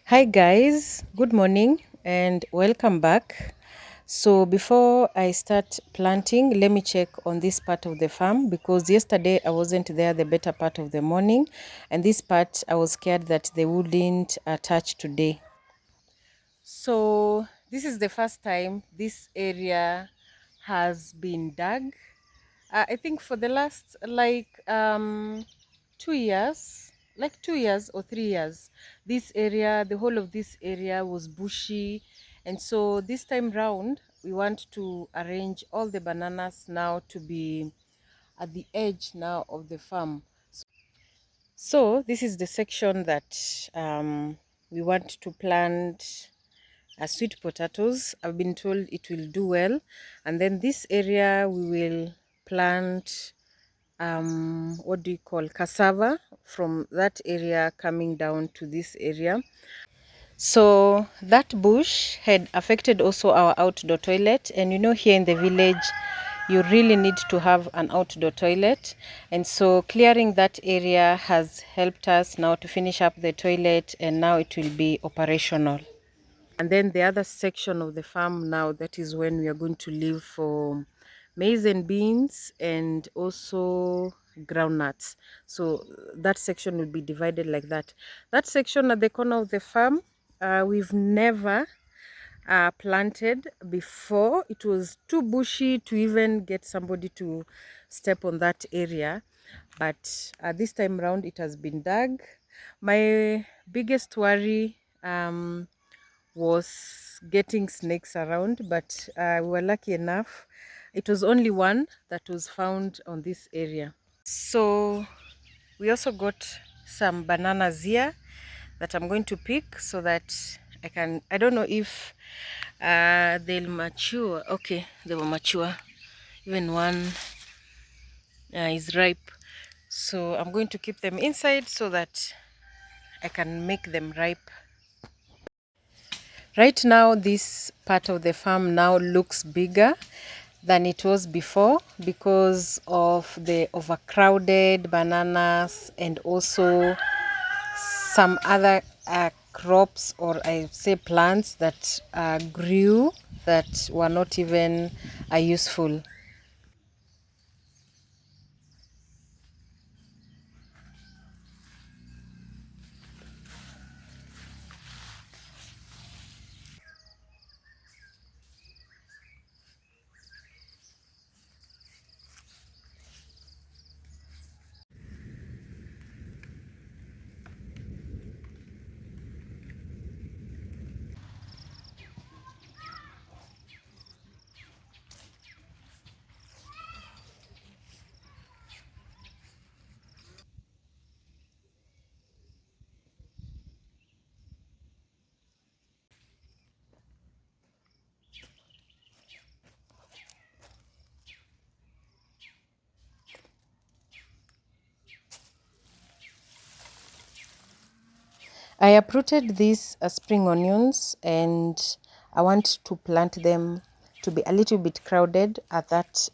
Hi guys, good morning and welcome back. So before I start planting, let me check on this part of the farm because yesterday I wasn't there the better part of the morning, and this part I was scared that they wouldn't touch today. So this is the first time this area has been dug. I think for the last 2 years, like 2 years or 3 years, this area, the whole of this area was bushy. And so this time round, we want to arrange all the bananas now to be at the edge now of the farm. So this is the section that we want to plant sweet potatoes. I've been told it will do well. And then this area we will plant what do you call cassava from that area coming down to this area. So that bush had affected also our outdoor toilet, and here in the village you really need to have an outdoor toilet, and so clearing that area has helped us now to finish up the toilet, and now it will be operational. And then the other section of the farm now, that is when we are going to leave for maize and beans and also groundnuts. So that section will be divided like that. That section at the corner of the farm, we've never planted before. It was too bushy to even get somebody to step on that area. But this time around, it has been dug. My biggest worry was getting snakes around, but we were lucky enough. It was only one that was found on this area. So we also got some bananas here that I'm going to pick so that I don't know if they'll mature. Okay, they will mature. Even one is ripe. So I'm going to keep them inside so that I can make them ripe. Right now, this part of the farm now looks bigger than it was before because of the overcrowded bananas and also some other crops, or I say plants that grew that were not even useful. I uprooted these spring onions, and I want to plant them to be a little bit crowded at that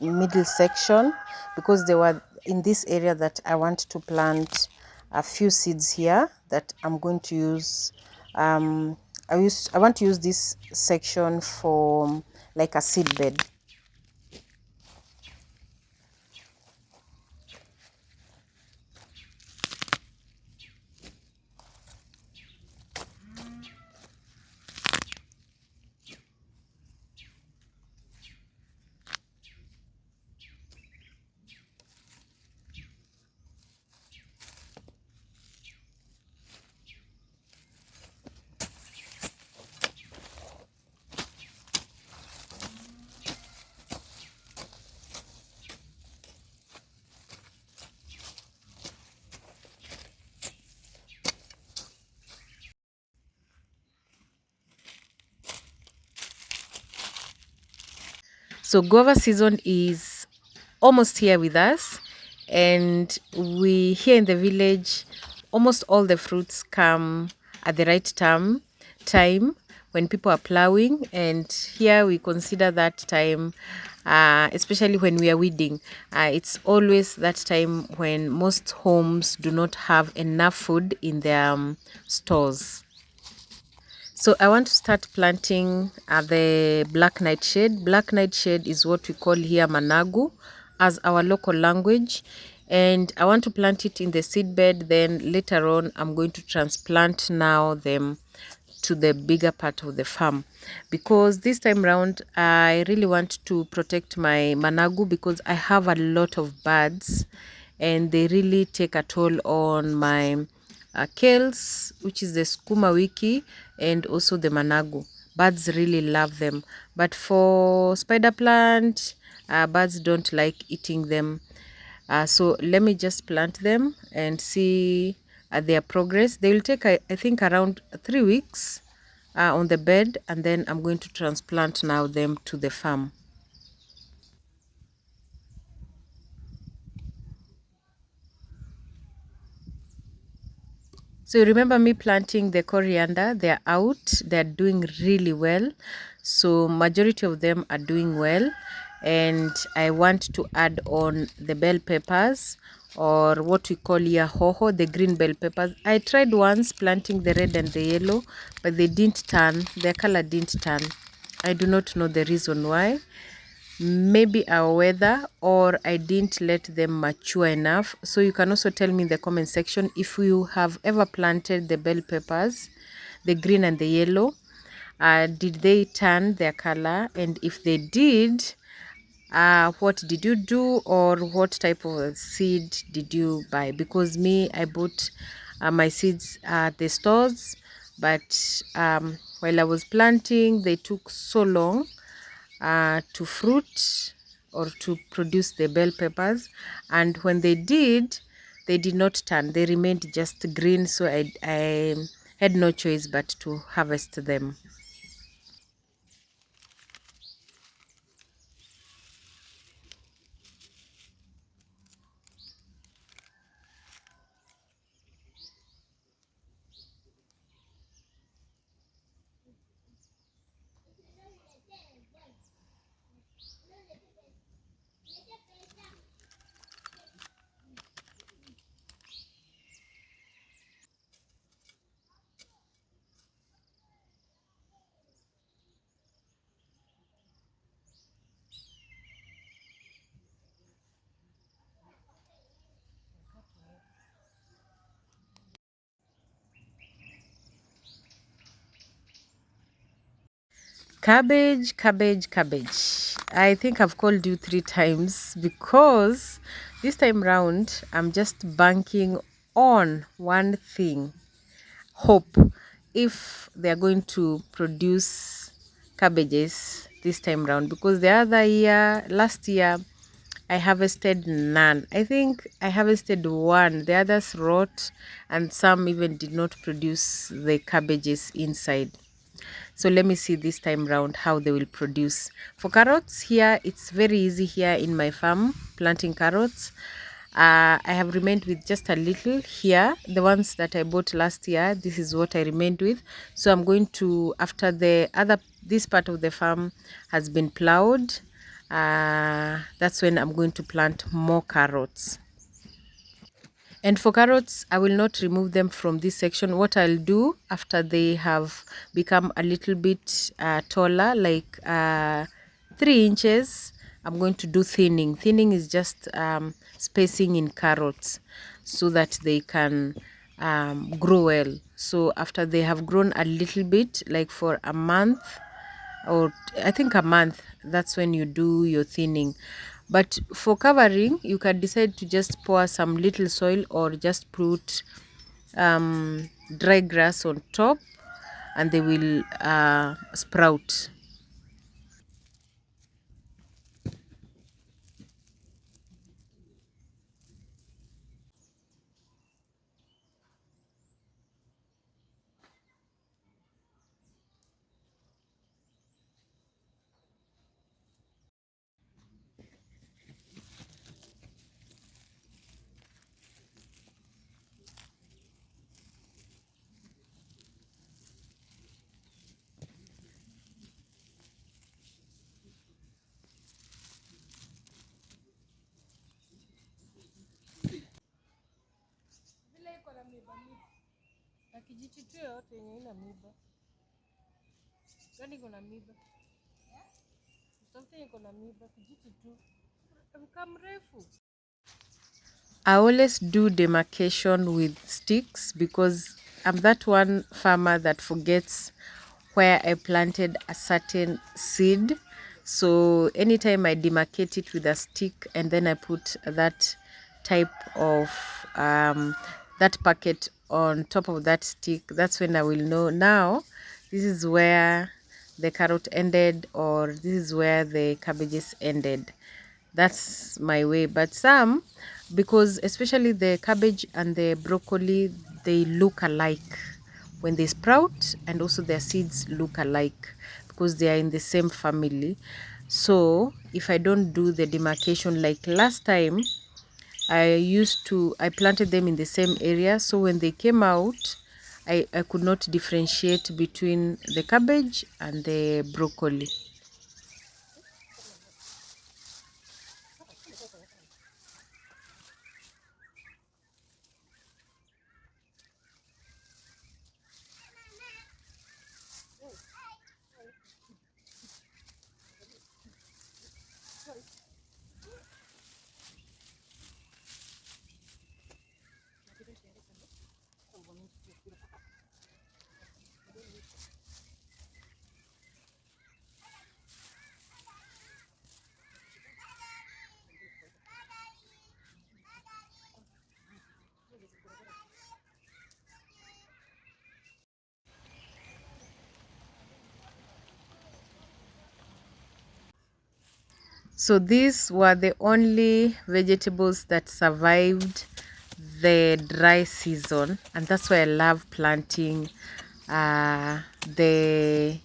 middle section because they were in this area that I want to plant a few seeds here that I'm going to use. I want to use this section for like a seed bed. So guava season is almost here with us, and we here in the village, almost all the fruits come at the right time when people are plowing, and here we consider that time, especially when we are weeding. It's always that time when most homes do not have enough food in their stores. So I want to start planting the black nightshade. Black nightshade is what we call here Managu as our local language. And I want to plant it in the seed bed. Then later on, I'm going to transplant now them to the bigger part of the farm, because this time round I really want to protect my Managu because I have a lot of birds and they really take a toll on my kales, which is the skuma wiki, and also the Managu. Birds really love them, but for spider plant, birds don't like eating them. So let me just plant them and see their progress. They will take, I think, around 3 weeks on the bed, and then I'm going to transplant now them to the farm. So you remember me planting the coriander, they're out, they're doing really well. So majority of them are doing well. And I want to add on the bell peppers, or what we call here hoho, the green bell peppers. I tried once planting the red and the yellow, but they didn't turn, their color didn't turn. I do not know the reason why. Maybe our weather, or I didn't let them mature enough. So you can also tell me in the comment section if you have ever planted the bell peppers, the green and the yellow. Did they turn their color? And if they did, what did you do, or what type of seed did you buy? Because me, I bought my seeds at the stores, but while I was planting, they took so long to fruit or to produce the bell peppers, and when they did not turn, they remained just green. So I had no choice but to harvest them. Cabbage, cabbage, cabbage. I think I've called you 3 times because this time round I'm just banking on one thing: hope. If they are going to produce cabbages this time round, because the other year, last year, I harvested none. I think I harvested one. The others rot, and some even did not produce the cabbages inside. So let me see this time round how they will produce. For carrots here, it's very easy here in my farm planting carrots. I have remained with just a little here. The ones that I bought last year, this is what I remained with. So I'm going to, after this part of the farm has been plowed, that's when I'm going to plant more carrots. And for carrots, I will not remove them from this section. What I'll do after they have become a little bit taller, like 3 inches, I'm going to do thinning. Thinning is just spacing in carrots so that they can grow well. So after they have grown a little bit, like for a month, or I think a month, that's when you do your thinning. But for covering, you can decide to just pour some little soil or just put dry grass on top, and they will sprout. Na kijiti tu yote yenye ina miba. Gani iko na miba? Something iko na miba, kijiti tu. Mrefu. I always do demarcation with sticks because I'm that one farmer that forgets where I planted a certain seed. So anytime I demarcate it with a stick and then I put that type of that packet on top of that stick, that's when I will know now this is where the carrot ended or this is where the cabbages ended. That's my way. But some, because especially the cabbage and the broccoli, they look alike when they sprout, and also their seeds look alike because they are in the same family. So if I don't do the demarcation like last time, I planted them in the same area, so when they came out, I could not differentiate between the cabbage and the broccoli. So these were the only vegetables that survived the dry season, and that's why I love planting uh, the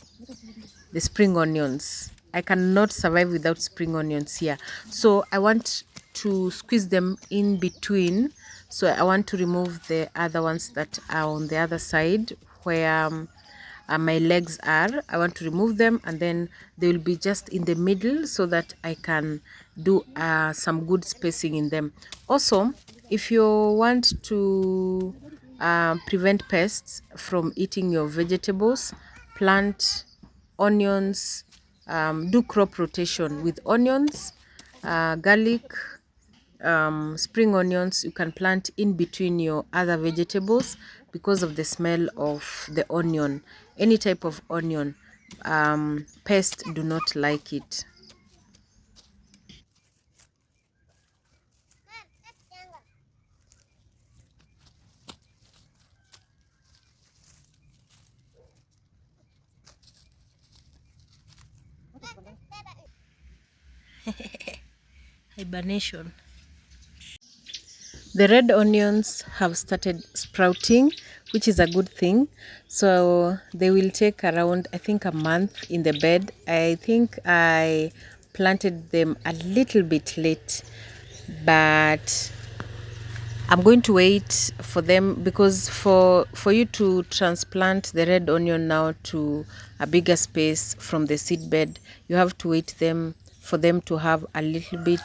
the spring onions. I cannot survive without spring onions here. So I want to squeeze them in between. So I want to remove the other ones that are on the other side where my legs are. I want to remove them, and then they will be just in the middle so that I can do some good spacing in them. Also, if you want to prevent pests from eating your vegetables, plant onions, do crop rotation with onions, garlic, spring onions. You can plant in between your other vegetables because of the smell of the onion. Any type of onion, pests do not like it. Hibernation. The red onions have started sprouting, which is a good thing. So they will take around, I think, a month in the bed. I think I planted them a little bit late, but I'm going to wait for them because for you to transplant the red onion now to a bigger space from the seed bed, you have to wait them for them to have a little bit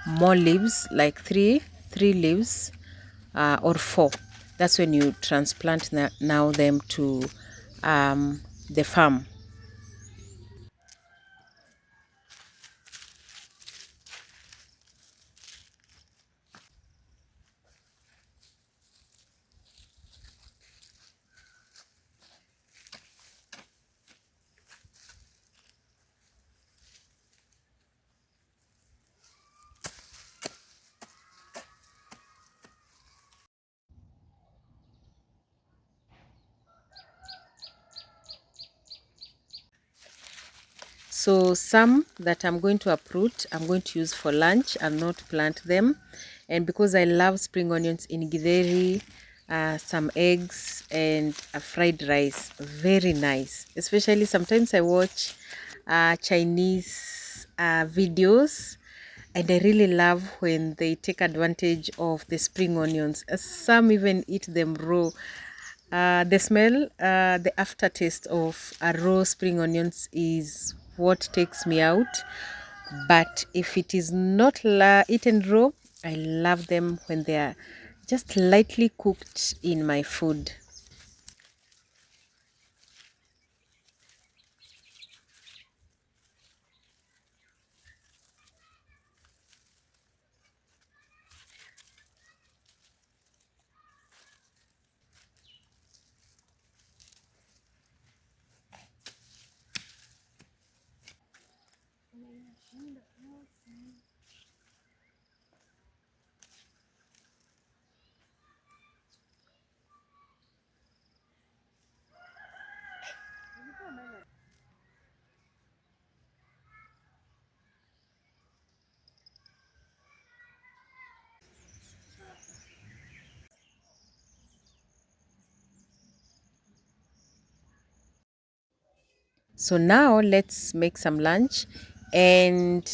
more leaves, like three leaves or four. That's when you transplant now them to the farm. So some that I'm going to uproot, I'm going to use for lunch and not plant them. And because I love spring onions in githeri, some eggs and a fried rice, very nice. Especially sometimes I watch Chinese videos, and I really love when they take advantage of the spring onions. Some even eat them raw. The smell, the aftertaste of a raw spring onions is what takes me out. But if it is not eaten raw, I love them when they are just lightly cooked in my food. So now let's make some lunch. And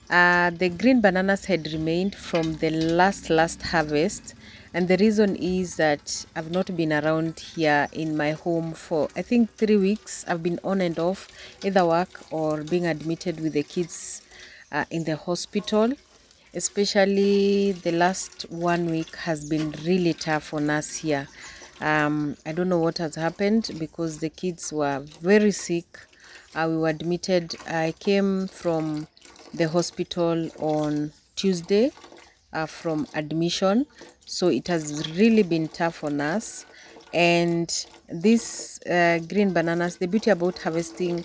the green bananas had remained from the last harvest, and the reason is that I've not been around here in my home for I think 3 weeks. I've been on and off, either work or being admitted with the kids in the hospital. Especially the last 1 week has been really tough on us here. I don't know what has happened because the kids were very sick. We were admitted. I came from the hospital on Tuesday from admission, so it has really been tough on us. And these green bananas, the beauty about harvesting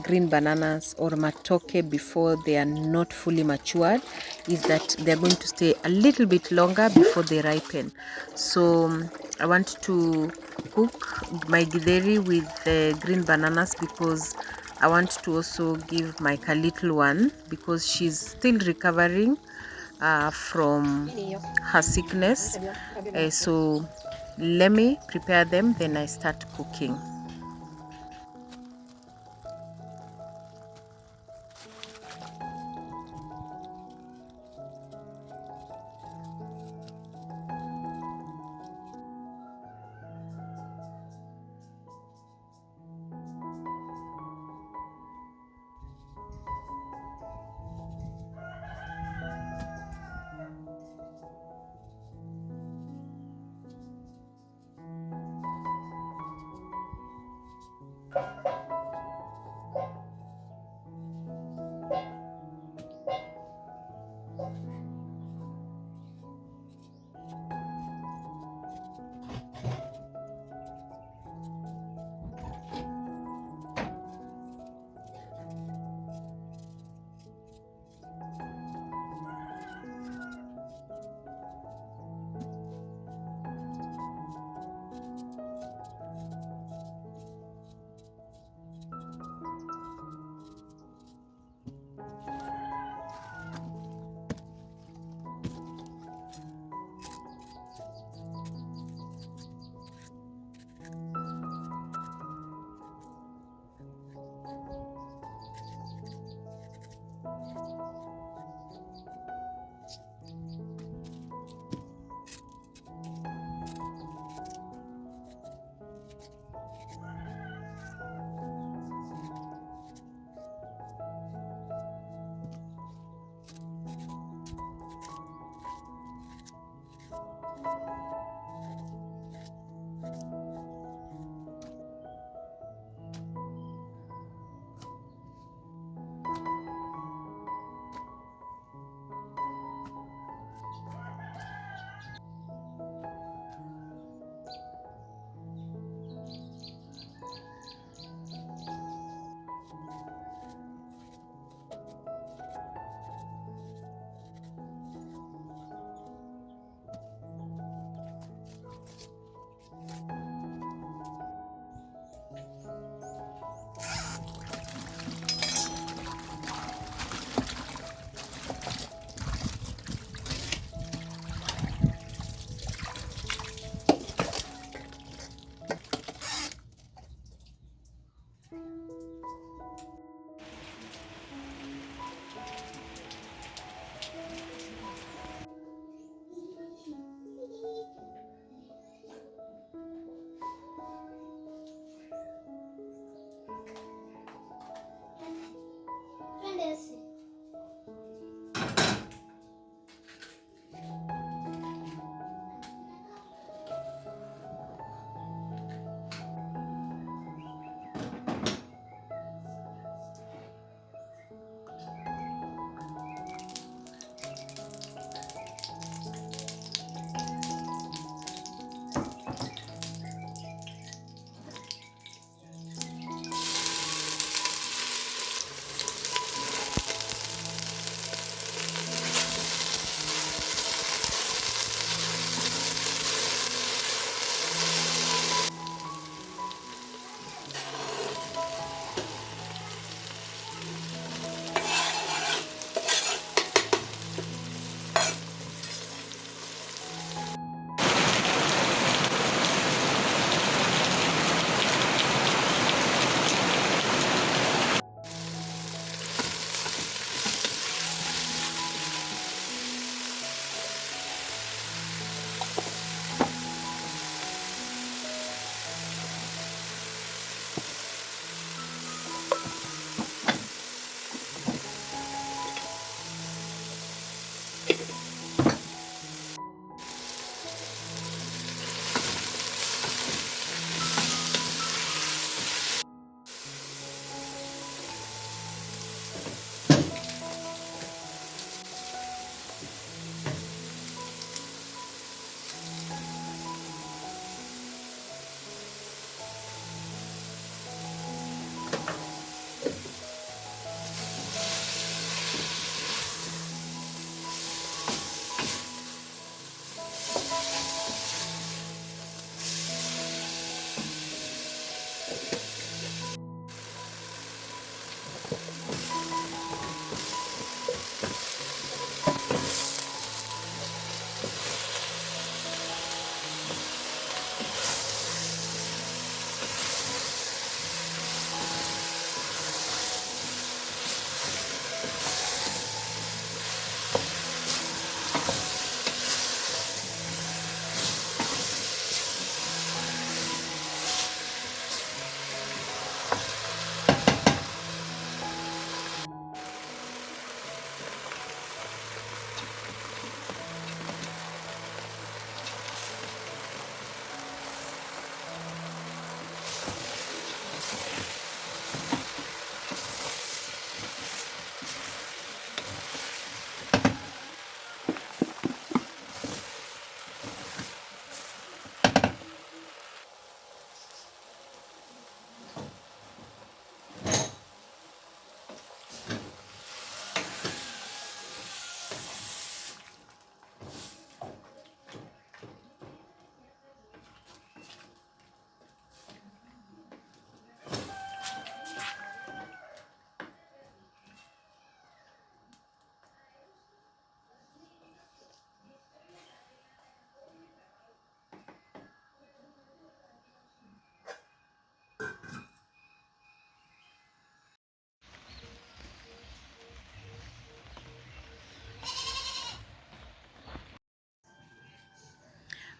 green bananas or matoke before they are not fully matured is that they're going to stay a little bit longer before they ripen. So I want to cook my githeri with the green bananas because I want to also give my little one, because she's still recovering from her sickness. So let me prepare them, then I start cooking.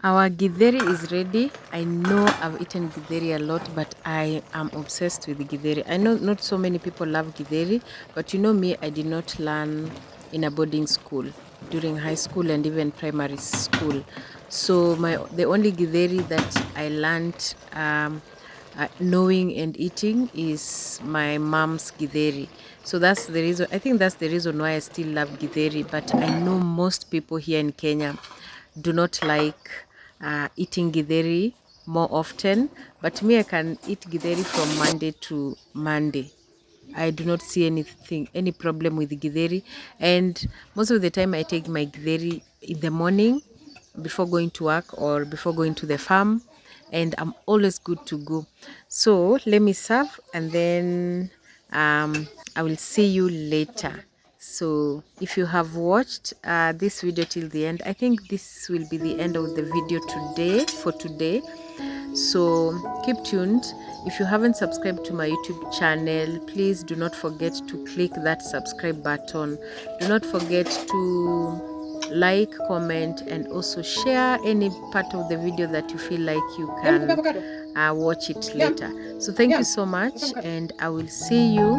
Our githeri is ready. I know I've eaten githeri a lot, but I am obsessed with githeri. I know not so many people love githeri, but you know me, I did not learn in a boarding school during high school and even primary school. So the only githeri that I learned knowing and eating is my mom's githeri. So that's the reason. I think that's the reason why I still love githeri. But I know most people here in Kenya do not like eating githeri more often, but me, I can eat githeri from Monday to Monday. I do not see any problem with githeri, and most of the time I take my githeri in the morning before going to work or before going to the farm, and I'm always good to go. So let me serve, and then I will see you later. So if you have watched this video till the end, I think this will be the end of the video today. So keep tuned. If you haven't subscribed to my YouTube channel, please do not forget to click that subscribe button. Do not forget to like, comment, and also share any part of the video that you feel like you can watch it later. So thank you so much, and I will see you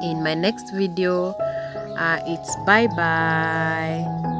in my next video. It's bye bye.